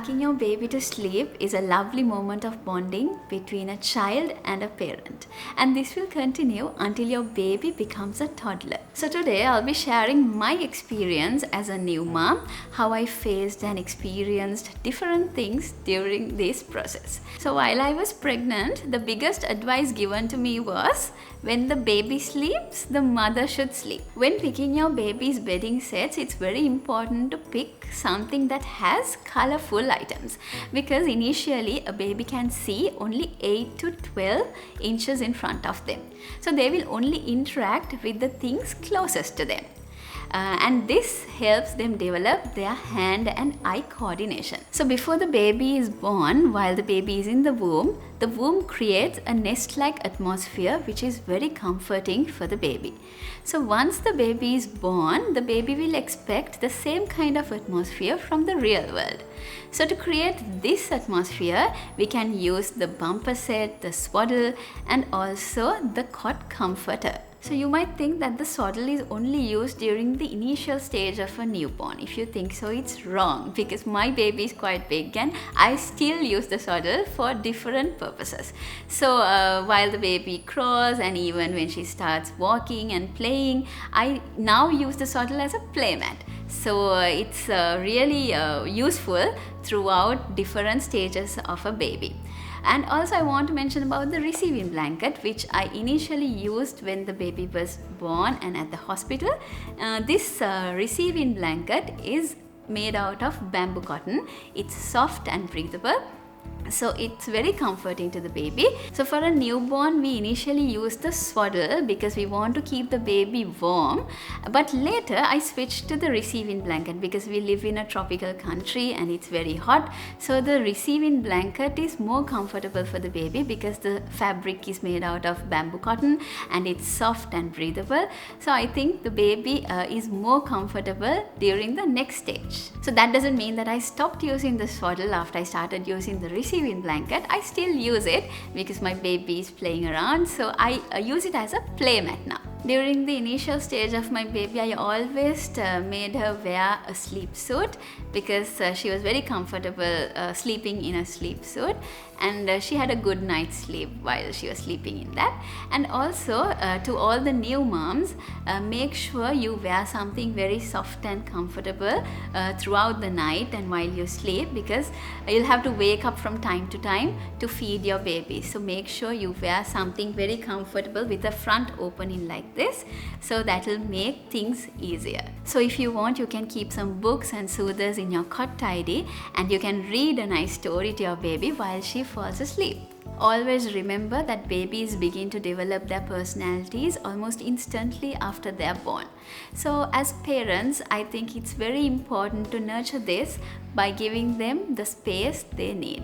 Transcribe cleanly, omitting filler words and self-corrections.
rocking your baby to sleep is a lovely moment of bonding between a child and a parent. And this will continue until your baby becomes a toddler. So today I'll be sharing my experience as a new mom, how I faced and experienced different things during this process. So while I was pregnant, the biggest advice given to me was, when the baby sleeps, the mother should sleep. When picking your baby's bedding sets, it's very important to pick something that has colorful items, because initially a baby can see only 8 to 12 inches in front of them. So they will only interact with the things closest to them. And this helps them develop their hand and eye coordination. So before the baby is born, while the baby is in the womb creates a nest-like atmosphere which is very comforting for the baby. So once the baby is born, the baby will expect the same kind of atmosphere from the real world. So to create this atmosphere, we can use the bumper set, the swaddle, and also the cot comforter. So you might think that the swaddle is only used during the initial stage of a newborn. If you think so, it's wrong, because my baby is quite big and I still use the swaddle for different purposes. So while the baby crawls and even when she starts walking and playing, I now use the swaddle as a playmat. So it's really useful throughout different stages of a baby. And also I want to mention about the receiving blanket, which I initially used when the baby was born and at the hospital. This receiving blanket is made out of bamboo cotton. It's soft and breathable, so it's very comforting to the baby. So for a newborn, we initially use the swaddle because we want to keep the baby warm, but later I switched to the receiving blanket because we live in a tropical country and it's very hot. So the receiving blanket is more comfortable for the baby because the fabric is made out of bamboo cotton and it's soft and breathable. So I think the baby is more comfortable during the next stage. So that doesn't mean that I stopped using the swaddle after I started using the receiving blanket. I still use it because my baby is playing around, so I use it as a playmat now. During the initial stage of my baby, I always made her wear a sleep suit because she was very comfortable sleeping in a sleep suit, and she had a good night's sleep while she was sleeping in that. And also to all the new moms, make sure you wear something very soft and comfortable throughout the night and while you sleep, because you'll have to wake up from time to time to feed your baby. So make sure you wear something very comfortable with the front opening like this, so that will make things easier. So if you want, you can keep some books and soothers in your cot tidy, and you can read a nice story to your baby while she falls asleep. Always remember that babies begin to develop their personalities almost instantly after they are born. So as parents, I think it's very important to nurture this by giving them the space they need.